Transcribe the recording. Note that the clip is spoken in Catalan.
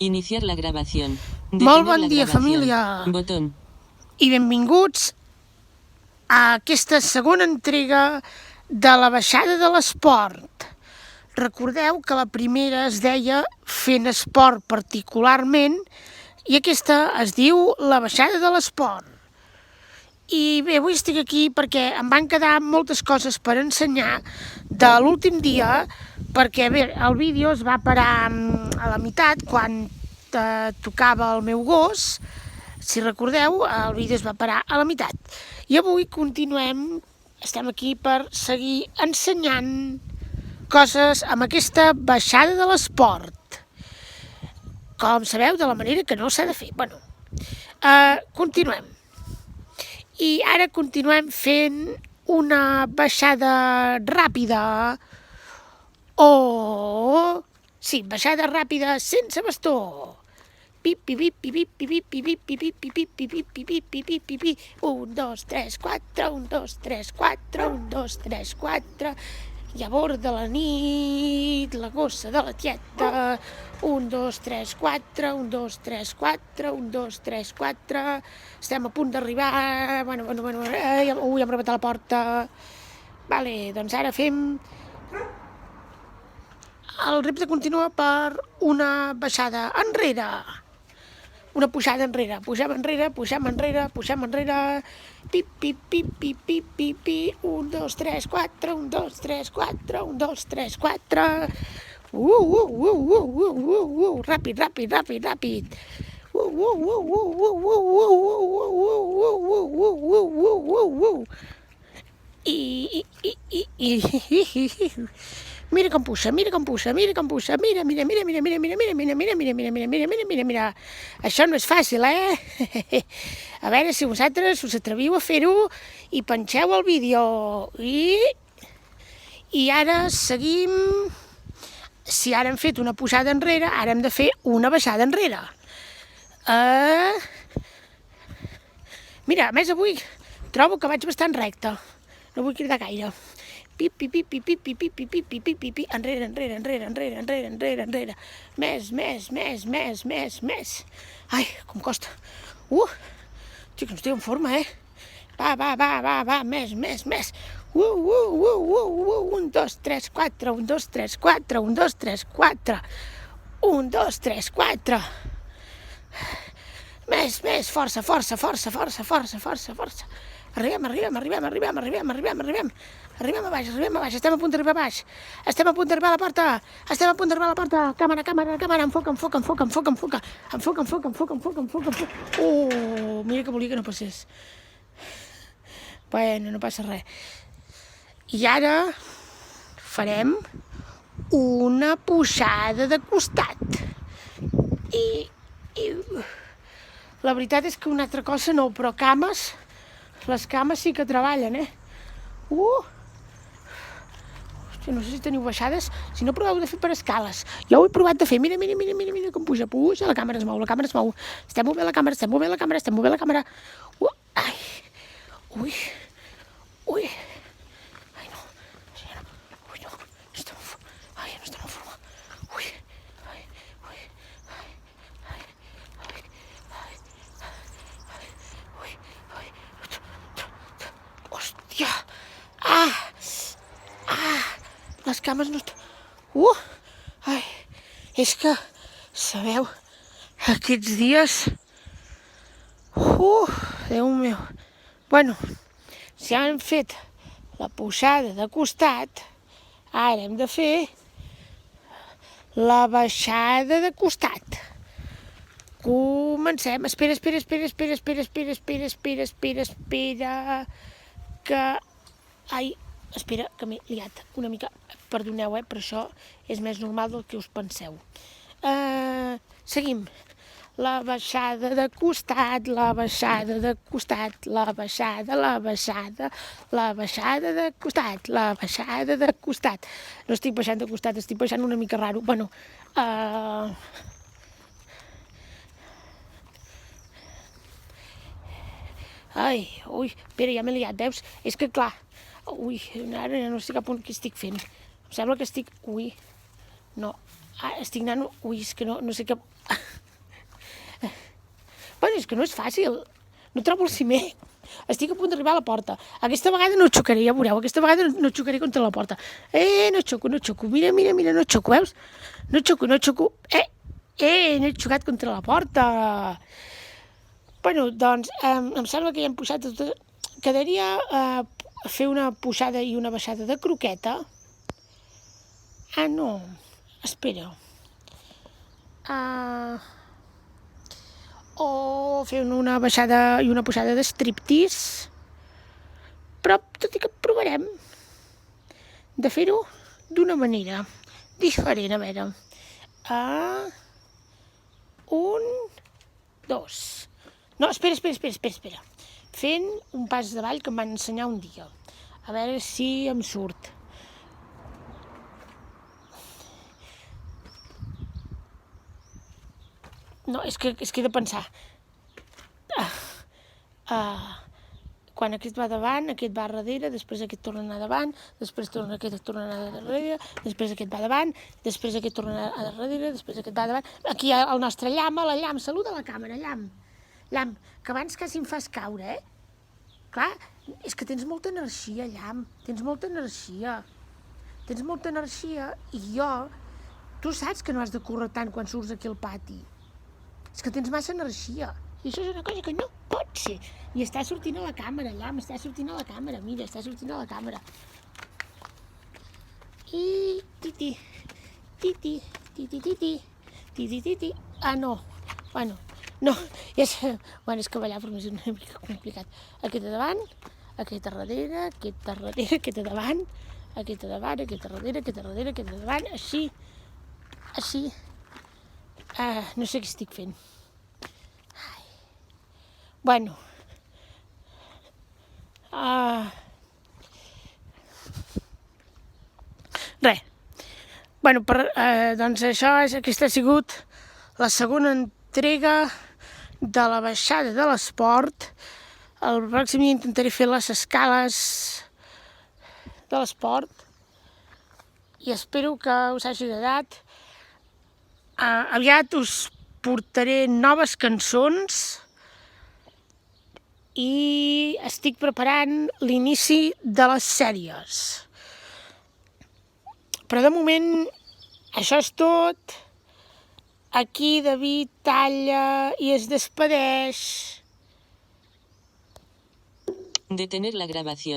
Iniciar la grabación. Molt bon dia, família. Botón. I benvinguts a aquesta segona entrega de la baixada de l'esport. Recordeu que la primera es deia Fent esport particularment i aquesta es diu La baixada de l'esport. I bé, avui estic aquí perquè em van quedar moltes coses per ensenyar de l'últim dia, perquè bé, el vídeo es va parar a la meitat quan tocava el meu gos. Si recordeu, el vídeo es va parar a la meitat. I avui continuem, estem aquí per seguir ensenyant coses amb aquesta baixada de l'esport. Com sabeu, de la manera que no s'ha de fer. Bueno, continuem. I ara continuem fent una baixada ràpida sí, baixada ràpida sense bastó. Pip, pip, pip, pip, pip, pip, pip, pip, pip, pip, pip, pip, pip, pip, pip, pip, pip. 1, 2, 3, 4, 1, 2, 3, 4, 1, 2, 3, 4. Llavor de la nit, la gossa de la tieta. 1, 2, 3, 4, 1, 2, 3, 4, 1, 2, 3, 4. Estem a punt d'arribar. Bueno, hem rebentat la porta. Vale, doncs ara fem... El repte continua per una baixada enrere. Una pujada enrere. Pugem enrere, pugem enrere, pugem enrere. Pip, pip, pip, pip, pip, pip, pip. 1, 2, 3, 4, 1, 2, 3, 4, 1, 2, 3, 4. Ràpid, ràpid, ràpid, ràpid. Mira com puja, mira com puja, mira com puja, mira. Això no és fàcil, eh? A veure si vosaltres us atreviu a fer-ho i penxeu el vídeo. I ara seguim. Si ara hem fet una pujada enrere, ara hem de fer una baixada enrere. Mira, a més avui trobo que vaig bastant recte. No vull cridar gaire. Pip, pip, pip, pip, pip, pip, pip, pip, pip, pip, pip, pip, enrere. Més. Ai, com costa. Xic, no estic en forma, eh? Va, més. 1, 2, 3, 4, 1, 2, 3, 4, 1, 2, 3, 4. 1, 2, 3, 4. Més, força. Arribem a baix, estem a punt d'arribar a baix. Estem a punt d'arribar a la porta. Càmera, enfoca. Mira que volia que no passés. Bueno, no passa res. I ara farem una pujada de costat. I la veritat és que una altra cosa no, però les cames sí que treballen, eh? No sé si teniu baixades, si no proveu de fer per escales. Jo ho he provat de fer, mira com puja, la càmera es mou. Estem movent la càmera. Ai, ui. Ai, no. No estem en forma. Hòstia! Les cames no estan... Ai, és que, sabeu, aquests dies... Déu meu... Bueno, si hem fet la pujada de costat, ara hem de fer la baixada de costat. Comencem. Espera, espera, que m'he liat una mica. Perdoneu, però això és més normal del que us penseu. Seguim. La baixada de costat. No estic baixant de costat, estic baixant una mica raro. Bueno, espera, ja m'he liat, veus? És que clar, ara no sé cap on que estic fent. Em sembla que estic... estic anant... és que no sé cap... Bueno, és que no és fàcil. No trobo el cimer. Estic a punt d'arribar a la porta. Aquesta vegada no xocaré, ja veureu. Aquesta vegada no xocaré contra la porta. No xoco. Mira, no xoco, veus? No xoco. No he xocat contra la porta. Bueno, doncs, em sembla que ja hem puixat tot. Quedaria fer una puixada i una baixada de croqueta. No. Espera. O fer una baixada i una pujada de striptease, però tot i que provarem de fer-ho d'una manera diferent. A veure, 1, 2, no, espera, fent un pas de ball que em van ensenyar un dia, a veure si em surt. No, és que he de pensar. Quan aquest va davant, aquest va darrere, després aquest torna a anar davant, després aquest torna a anar darrere, després aquest va davant, després aquest torna a darrere, després aquest va davant. Aquí hi ha el nostre llamp, saluda a la càmera, llamp, que abans quasi em fas caure, Clar, és que tens molta energia, llamp, tens molta energia i tu saps que no has de córrer tant quan surts aquí al pati. És que tens massa energia. I això és una cosa que no pot ser. I està sortint a la càmera, llamp, està sortint a la càmera. Mira, està sortint a la càmera. I titi. No. Bueno, no. És que ballar per mi és una mica complicat. Aquest a davant, aquest a darrere, aquest a darrere, aquest a davant, aquest a davant, aquest a darrere, aquest a darrere, aquest a davant, així. No sé què estic fent. Bueno. Res. Bueno, doncs aquesta ha sigut la segona entrega de la baixada de l'esport. El pròxim dia intentaré fer les escales de l'esport i espero que us hagi agradat. Aviat us portaré noves cançons i estic preparant l'inici de les sèries. Però de moment això és tot. Aquí David talla i es despedeix. Detener la grabación.